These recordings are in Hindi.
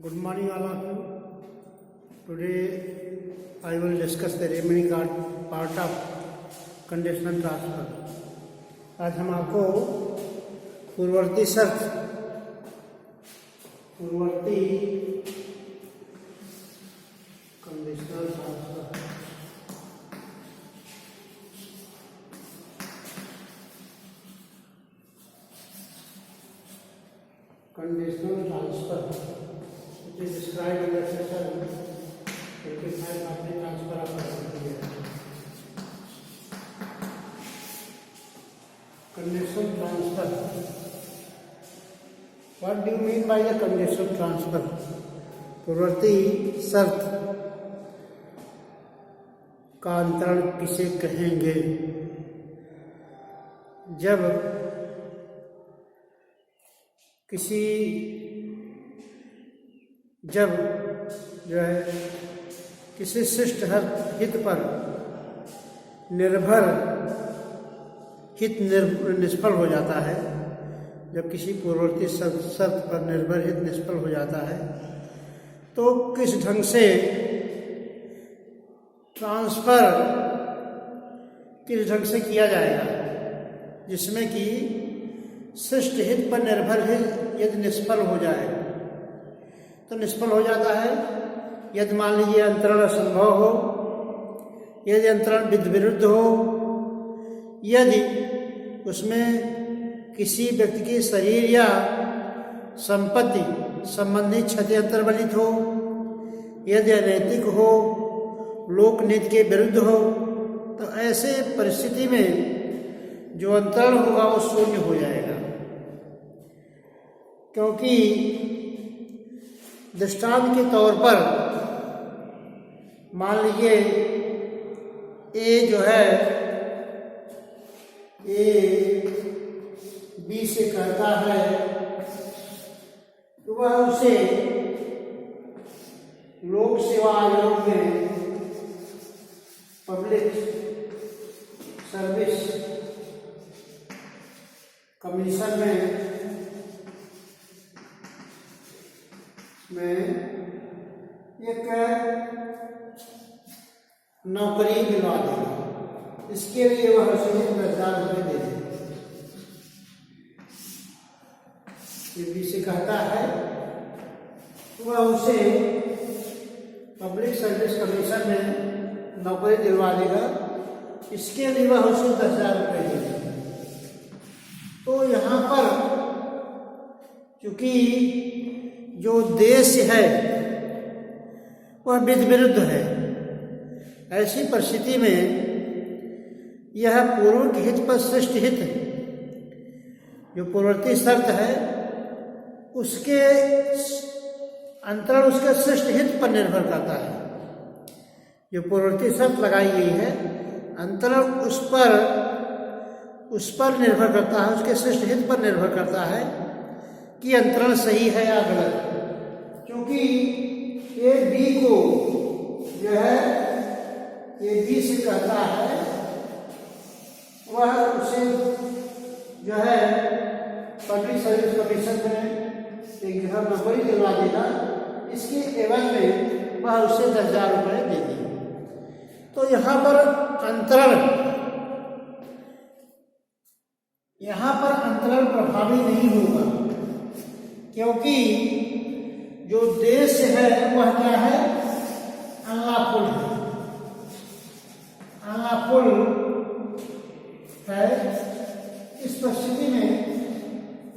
Good morning all of you. Today I will discuss the remaining part of conditional transfer. आज हम आपको पूर्ववर्ती शर्त conditional transfer which is described in the section 55 of the transfer of property. Conditional transfer. What do you mean by the conditional transfer? पूर्ववर्ती शर्त का अंतरण किसे कहेंगे? जब जो है किसी शिष्ट हित पर निर्भर हित निष्फल हो जाता है, जब किसी पूर्ववर्ती शर्त पर निर्भर हित निष्फल हो जाता है तो किस ढंग से ट्रांसफर किस ढंग से किया जाएगा जिसमें कि शिष्ट हित पर निर्भर हित यदि निष्फल हो जाए तो निष्फल हो जाता है। यदि मान लीजिए अंतरण असंभव हो, यदि अंतरण विरुद्ध हो, यदि उसमें किसी व्यक्ति के शरीर या संपत्ति संबंधी क्षति अंतर्वलित हो, यदि अनैतिक हो, लोक नीति के विरुद्ध हो, तो ऐसे परिस्थिति में जो अंतरण होगा वो शून्य हो जाएगा। क्योंकि दृष्टांत के तौर पर मान लीजिए ए जो है ए बी से कहता है तो वह उसे लोक सेवा आयोग में पब्लिक सर्विस कमीशन में एक नौकरी दिलवा देगा। इसके लिए वह उसे 10,000 रुपये दे देगा। से कहता है वह उसे पब्लिक सर्विस कमीशन में नौकरी दिलवा देगा, इसके लिए वह उसे 10,000 रुपये दे देगा। तो यहाँ पर चूंकि जो देश है वह विरुद्ध है, ऐसी परिस्थिति में यह पूर्व हित पर शिष्ट हित जो पूर्ववर्ती शर्त है उसके अंतरण उसके शिष्ट हित पर निर्भर करता है। जो पूर्ववर्ती शर्त लगाई गई है अंतरण उस पर निर्भर करता है, उसके शिष्ट हित पर निर्भर करता है कि अंतरण सही है या गलत। क्योंकि ये बी को जो है ये बी से कहता है वह उसे जो है पब्लिक सर्विस कमीशन में एक जगह नौकरी दिलवा देगा, इसके एवज में वह उसे 10,000 रुपये दे देगा। तो यहाँ पर अंतरण प्रभावी नहीं होगा, क्योंकि जो देश है वह क्या है? अनलॉफुल है। इस परिस्थिति में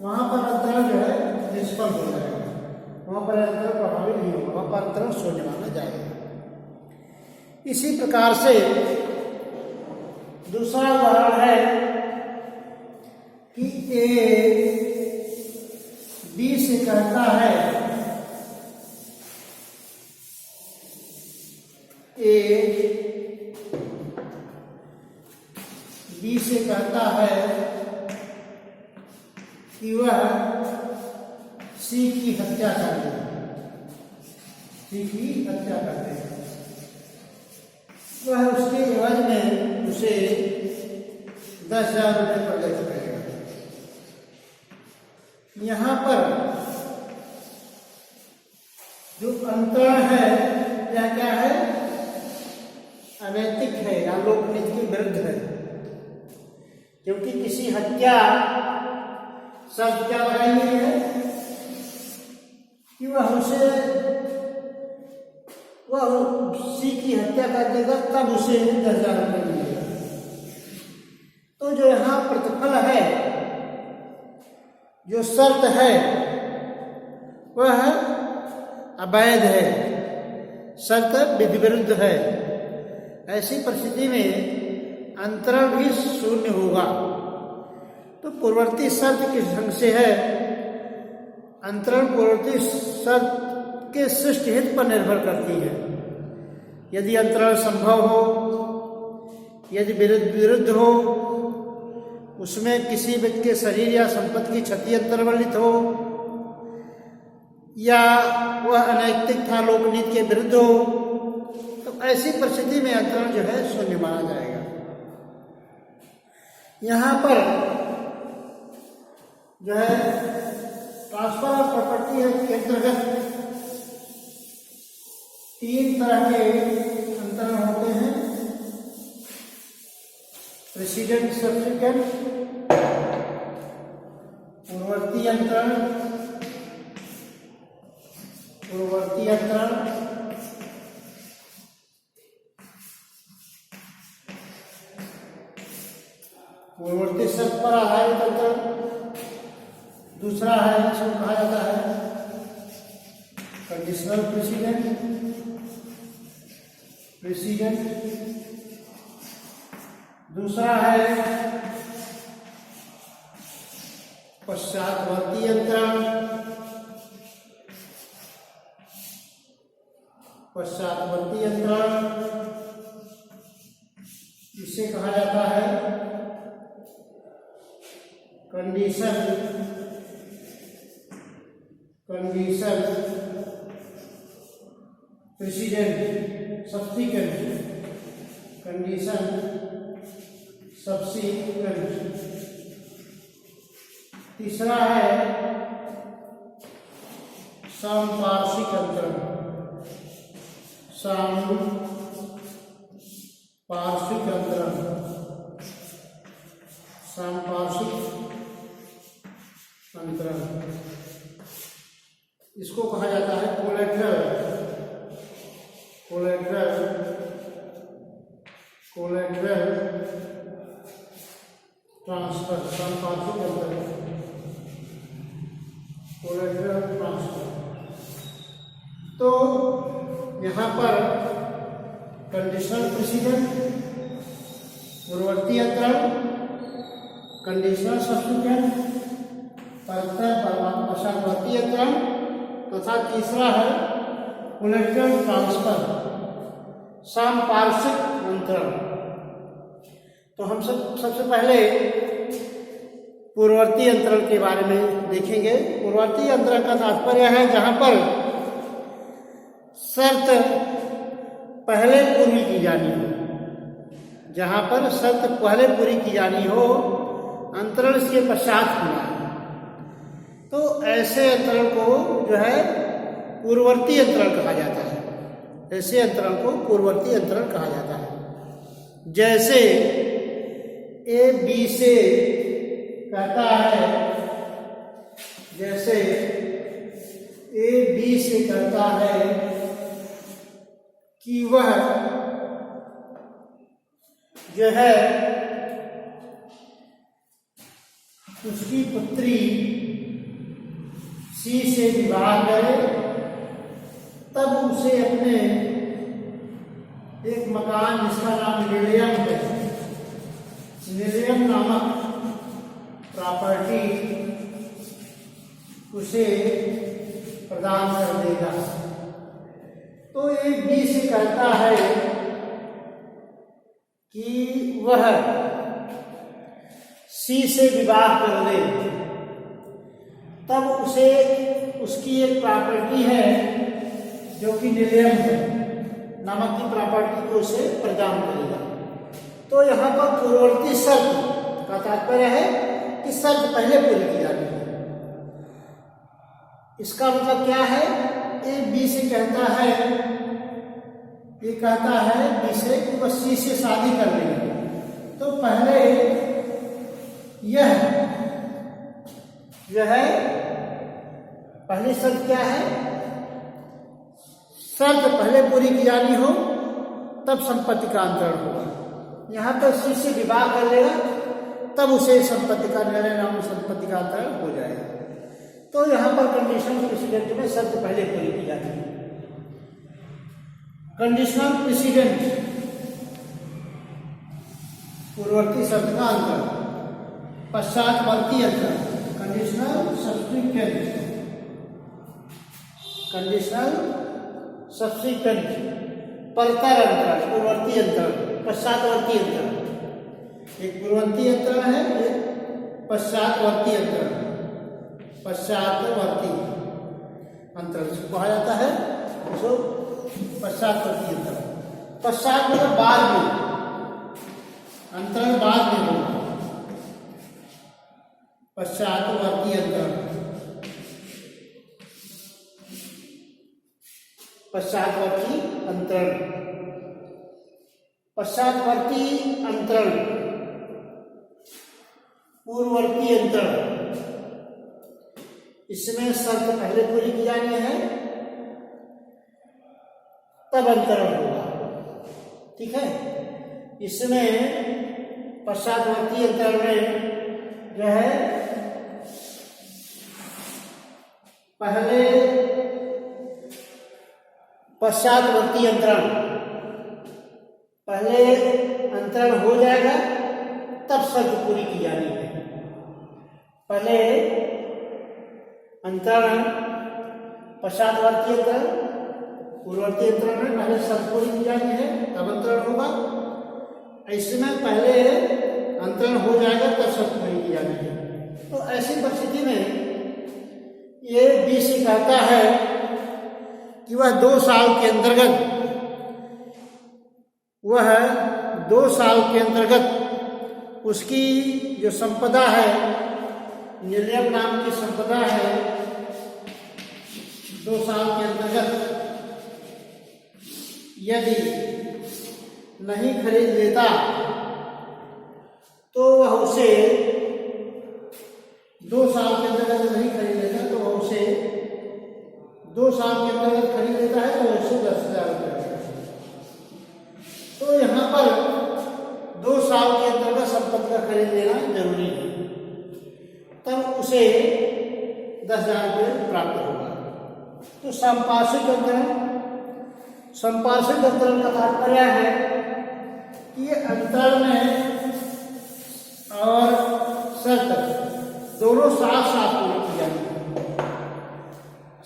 वहां पर अंतरण जो है निष्फल हो जाएगा, वहां पर अंतरण प्रभावी नहीं होगा, वहां पर अंतरण शून्य माना जाएगा। इसी प्रकार से दूसरा उदाहरण है कि ए बी से कहता है बी से कहता है कि वह सी की हत्या कर दे, वह उसके एवज में उसे 10,000 रुपये प्रदत्त करेगा। यहाँ पर जो अंतरण है यह क्या है? अनैतिक है या लोकनीति के विरुद्ध है, क्योंकि किसी हत्या शर्त क्या लगाई गई है कि वह उसी की हत्या कर देगा तब उसे 10,000 रुपये मिलेगा। तो जो यहाँ प्रतिफल है, जो शर्त है, वह अवैध है, शर्त विधि विरुद्ध है। ऐसी परिस्थिति में अंतरण भी शून्य होगा। तो पूर्ववर्ती शर्त किस ढंग से है? अंतरण पूर्ववर्ती शर्त के सृष्टि हित पर निर्भर करती है। यदि अंतरण संभव हो, यदि विरुद्ध हो, उसमें किसी व्यक्ति के शरीर या संपत्ति की क्षति अंतर्वलित हो, या वह अनैतिक था, लोकनीति के विरुद्ध हो, तो ऐसी परिस्थिति में अंतरण जो है शून्य माना जाएगा। यहाँ पर जो है ट्रांसफर ऑफ प्रॉपर्टी के अंतर्गत 3 तरह के अंतरण होते हैं: प्रेसिडेंट सब्सिक्वेंट, पूर्ववर्ती अंतरण, पूर्ववर्ती अंतरण, पूर्ववर्ती शर्त पर आधारित अंतरण। दूसरा है, जिसको कहा जाता है कंडीशनल प्रेसिडेंट, दूसरा है पश्चातवर्ती अंतरण, पश्चातवर्ती अंतरण इसे कहा जाता है condition president subsequent, condition subsequent. तीसरा है समपार्श्विक अंतरण, समपार्श्विक अंतरण, समपार्श्विक अंतरण इसको कहा जाता है कोलेटरल ट्रांसफर, समपार्श्विक अंतरण, कोलेटरल ट्रांसफर। तो यहाँ पर कंडीशनल प्रेसिडेंट, पूर्ववर्ती अंतरण, कंडीशनल सब्सिक्वेंट, पश्चातवर्ती अंतरण तथा तीसरा है कोलेटरल ट्रांसफर, समपार्श्विक अंतरण। तो हम सबसे पहले पूर्ववर्ती अंतरण के बारे में देखेंगे। पूर्ववर्ती अंतरण का तात्पर्य है जहां पर शर्त पहले पूरी की जानी हो, जहां पर शर्त पहले पूरी की जानी हो, अंतरण इसके पश्चात होना है। तो ऐसे अंतरण को जो है पूर्ववर्ती अंतरण कहा जाता है। ऐसे अंतरण को पूर्ववर्ती अंतरण कहा जाता है। जैसे ए बी से कहता है, जैसे ए बी से कहता है कि वह जो है उसकी पुत्री सी से विवाह करे, तब उसे अपने एक मकान जिसका नाम निलयम है, निलयम नामक प्रॉपर्टी उसे प्रदान कर देगा। तो एक बी से कहता है कि वह सी से विवाह कर ले, तब उसे उसकी एक प्रॉपर्टी है जो कि निलयम है नामक की प्रॉपर्टी को उसे प्रदान करेगा। तो यहाँ पर पूर्ववर्ती शर्त का तात्पर्य है कि शर्त पहले पूरी की जाती है। इसका मतलब क्या है ए बी से कहता है, ये कहता है बी से कि वह सी से शादी कर लेगी। तो पहले यह जो है पहली शर्त क्या है, शर्त पहले पूरी की जानी हो तब संपत्ति का अंतरण होगा। यहाँ पर सी से विवाह कर लेगा तब उसे संपत्ति का निर्णय नाम संपत्ति का अंतरण हो जाएगा। तो यहाँ पर कंडीशनल प्रेसिडेंट में शर्त पहले पूरी की जाती है। कंडीशनल प्रेसिडेंट पूर्ववर्ती शर्त का अंतर, पश्चातवर्ती अंतर, कंडीशनल सब्सिक्वेंट, कंडीशनल सब्सिक्वेंट, परतर अंतर, पूर्ववर्ती अंतर, पश्चातवर्ती अंतर। एक पूर्ववर्ती अंतर है, एक पश्चातवर्ती अंतर, पश्चातवर्ती अंतर जिसको कहा जाता है उसको पश्चातवर्ती अंतर। पश्चात मतलब बाद में, अंतरण बाद में होगा, पश्चातवर्ती अंतर, पश्चातवर्ती अंतरण, पश्चातवर्ती अंतरण, पूर्ववर्ती अंतरण। इसमें शर्त पहले पूरी की जानी है तब अंतरण होगा, ठीक है। इसमें पश्चातवर्ती अंतरण में जो है पहले पश्चातवर्ती अंतरण, पहले अंतरण हो जाएगा तब शर्त पूरी की जानी है। पहले अंतरण, पश्चातवर्ती अंतरण, पूर्ववर्ती अंतरण में पहले शर्त पूरी की जानी है तब अंतरण होगा। इसमें पहले अंतरण हो जाएगा तब शर्त पूरी की जानी है। तो ऐसी परिस्थिति में ये बी सी कहता है कि वह 2 साल के अंतर्गत, वह 2 साल के अंतर्गत उसकी जो संपदा है, निर्णय नाम की संपदा है, 2 साल के अंतर्गत यदि नहीं खरीद लेता तो वह उसे 2 साल के अंतर्गत नहीं खरीद लेता तो वह उसे 2 साल के अंतर्गत खरीद लेता है तो उसे 10,000 रुपये। तो यहाँ पर 2 साल के अंतर्गत संपत्ति का खरीद लेना जरूरी है, तब उसे 10,000 रुपये प्राप्त होगा। तो संपार्श्विक अंतरण, संपार्श्विक अंतरण का तात्पर्य है कि अंतरण में और शर्त दोनों साथ साथ पूरी की जाती है।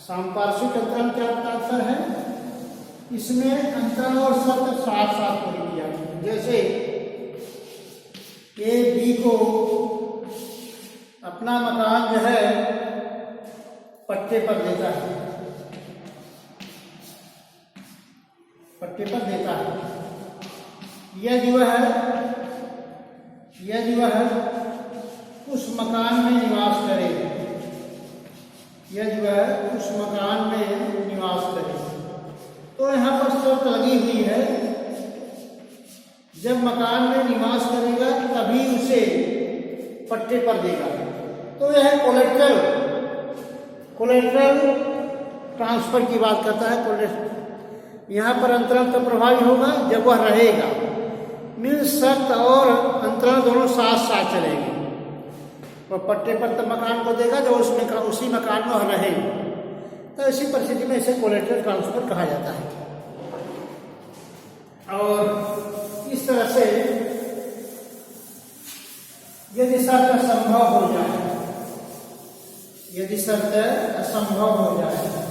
संपार्श्विक अंतरण क्या तात्पर्य है, इसमें अंतरण और शर्त साथ साथ पूरी की जाती है। जैसे ए बी को अपना मकान जो है पट्टे पर देता है, पट्टे पर देता है। यदि वह उस मकान में निवास करे, यदि वह उस मकान में निवास करे, तो यहाँ पर शर्त लगी हुई है, जब मकान में निवास करेगा तभी उसे पट्टे पर देगा। तो यह कोलेटरल ट्रांसफर की बात करता है। यहाँ पर अंतरण तो प्रभावी होगा जब वह रहेगा, मीन्स शर्त और अंतरण दोनों साथ साथ चलेंगे। वह पट्टे पर तब मकान को देगा जब उसमें उसी मकान में वह रहेगा। तो इसी परिस्थिति में इसे कोलेटरल ट्रांसफर कहा जाता है। और इस तरह से यदि शर्त असंभव हो जाए, यदि शर्त असंभव हो जाए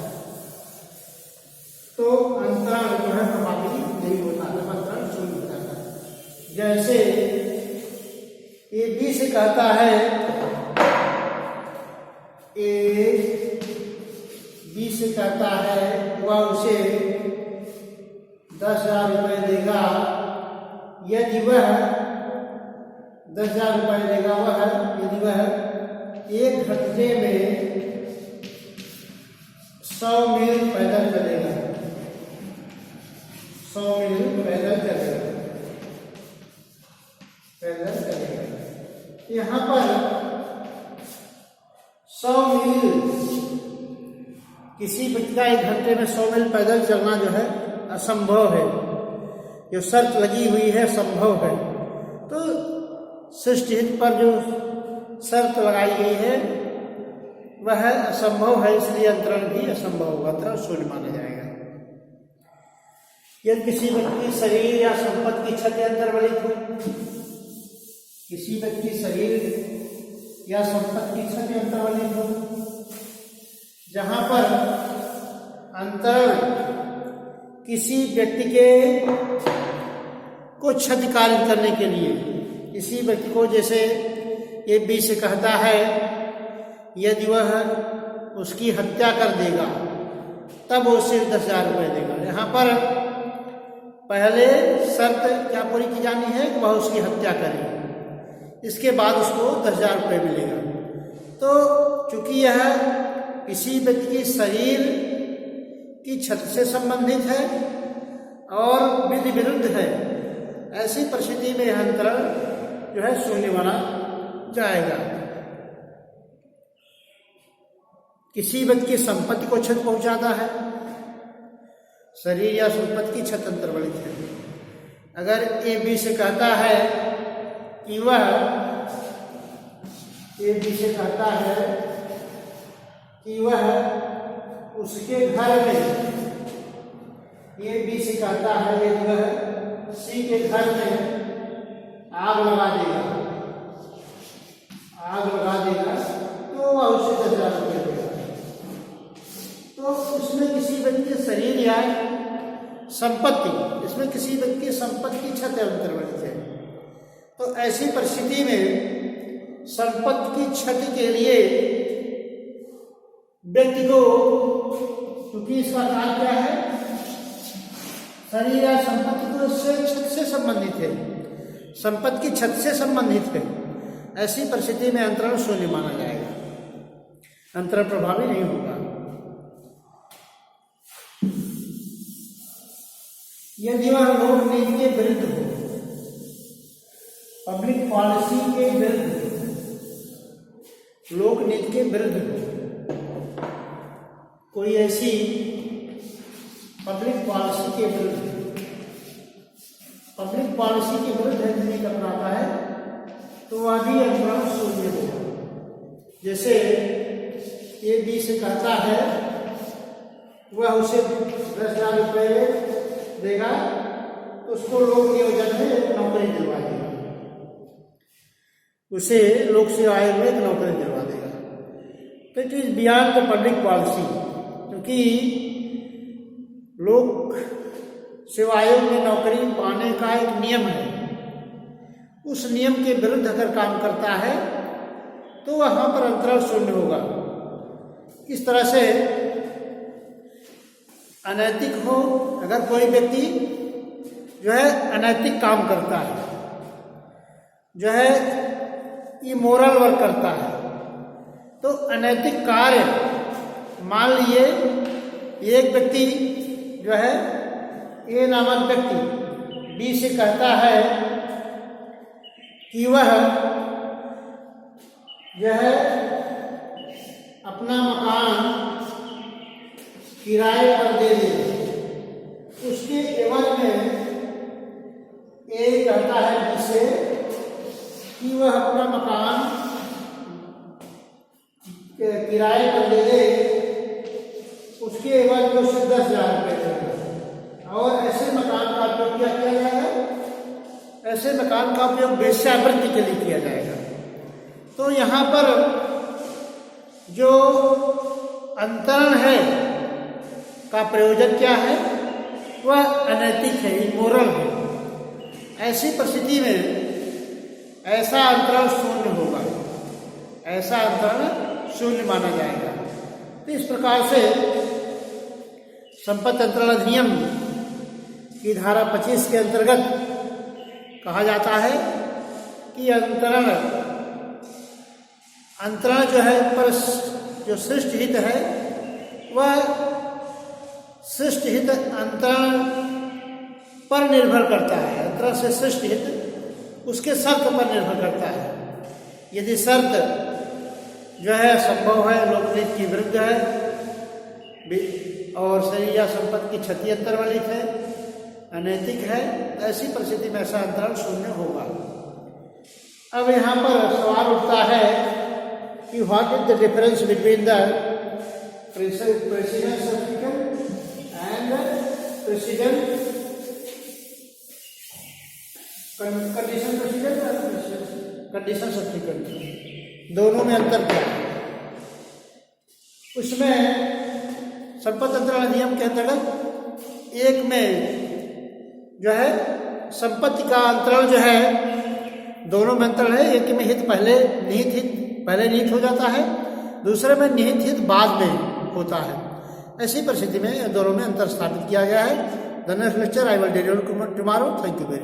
तो अंतरण जो है प्रभावी नहीं होता, जब अंतरण शुरू हो जाता है। जैसे ए बी से कहता है, ए बी से कहता है वह उसे 10,000 रुपये देगा, यदि वह 10,000 रुपये देगा यदि वह 1 घंटे में 100 मील पैदल चलेगा, 100 मील पैदल चलेगा, पैदल चलेगा। यहाँ पर 100 मील किसी व्यक्ति का 1 घंटे में 100 मील पैदल चलना जो है असंभव है। जो शर्त लगी हुई है संभव है, तो सृष्टि हित पर जो शर्त लगाई गई है वह असंभव है, इसलिए अंतरण भी असंभव होगा, अंतरण शून्य माना जाएगा। यदि किसी व्यक्ति शरीर या संपत्ति की क्षति अंतर्वलित हो, किसी व्यक्ति शरीर या संपत्ति की क्षति अंतर्वलित हो, जहां पर अंतरण किसी व्यक्ति के को क्षति कारित करने के लिए, किसी व्यक्ति को जैसे ये बी से कहता है यदि वह उसकी हत्या कर देगा तब वो सिर्फ 10,000 रुपये देगा। यहाँ पर पहले शर्त क्या पूरी की जानी है कि वह उसकी हत्या करे, इसके बाद उसको 10,000 रुपये मिलेगा। तो चूंकि यह किसी व्यक्ति के शरीर की क्षति से संबंधित है और विधि विरुद्ध है, ऐसी परिस्थिति में यह अंतरण जो है शून्य माना जाएगा। किसी व्यक्ति की संपत्ति को क्षति पहुंचाता है, शरीर या संपत्ति की क्षति अंतर्वलित है। अगर ए बी से कहता है कि वह ए बी से कहता है कि वह उसके घर में, ए बी से कहता है यदि वह सी के घर में आग लगा देगा, आग लगा देगा तो वह उसे 10,000 रुपये देगा। तो उसमें किसी व्यक्ति के शरीर या संपत्ति, इसमें किसी व्यक्ति की संपत्ति की क्षति अंतर्वलित है। तो ऐसी परिस्थिति में संपत्ति की क्षति के लिए व्यक्ति को, क्योंकि इसका कार्य क्या है, शरीर या संपत्ति को क्षति से संबंधित है, संपत्ति की क्षति से संबंधित है, ऐसी परिस्थिति में अंतरण शून्य माना जाएगा, अंतरण प्रभावी नहीं होगा। यदि वह लोक नीति के विरुद्ध हो, पब्लिक पॉलिसी के विरुद्ध, लोक नीति के विरुद्ध हो, कोई ऐसी पब्लिक पॉलिसी के विरुद्ध, पब्लिक पॉलिसी के विरुद्ध नीति अपनाता है तो वह भी अंतरण शून्य होगा। जैसे ए बी से कहता है वह उसे 10,000 रुपये देगा तो उसको लोक नियोजन में एक नौकरी दिलवा देगा, उसे लोक सेवा आयोग में एक नौकरी दिलवा देगा। तो it is beyond the public policy, क्योंकि लोक सेवा आयोग में नौकरी पाने का एक नियम है, उस नियम के विरुद्ध अगर काम करता है तो वहां पर अंतरण शून्य होगा। इस तरह से अनैतिक हो, अगर कोई व्यक्ति जो है अनैतिक काम करता है, जो है इमोरल वर्क करता है, तो अनैतिक कार्य, मान लिए एक व्यक्ति जो है ए नामक व्यक्ति बी से कहता है कि वह यह अपना मकान किराए पर दे दे, उसके एवज में ए कहता है बी से कि वह अपना मकान किराए पर दे दे, उसके एवज में उसे 10,000 रुपये देगा। और ऐसे मकान का उपयोग क्या किया जाएगा, ऐसे मकान का उपयोग वेश्यावृत्ति के लिए किया जाएगा। तो यहाँ पर जो अंतरण है का प्रयोजन क्या है, वह अनैतिक है, इमोरल है। ऐसी परिस्थिति में ऐसा अंतरण शून्य होगा, ऐसा अंतरण शून्य माना जाएगा। तो इस प्रकार से संपत्ति अंतरण अधिनियम की धारा 25 के अंतर्गत कहा जाता है कि अंतरण जो है पर जो सृष्टि हित है वह शिष्ट हित अंतरण पर निर्भर करता है। अंतरण से शिष्ट हित उसके शर्त पर निर्भर करता है। यदि शर्त जो है संभव है, लोकनीति की विरुद्ध है और शरीर या संपत्ति की क्षति अंतर वाली है, अनैतिक है, ऐसी परिस्थिति में ऐसा अंतरण शून्य होगा। अब यहाँ पर सवाल उठता है कि what is the difference between the precedence subsequent and president condition president और कंडीशन सब्सिक्वेंट, दोनों में अंतर क्या है? उसमें संपत्ति अंतरण अधिनियम के अंतर्गत एक में जो है संपत्ति का अंतरण जो है दोनों में अंतर है। एक में हित पहले निहित हो जाता है, दूसरे में निहित हित बाद में होता है। ऐसी परिस्थिति में दोनों में अंतर स्थापित किया गया है। The next lecture I will deliver tomorrow. Thank you very much.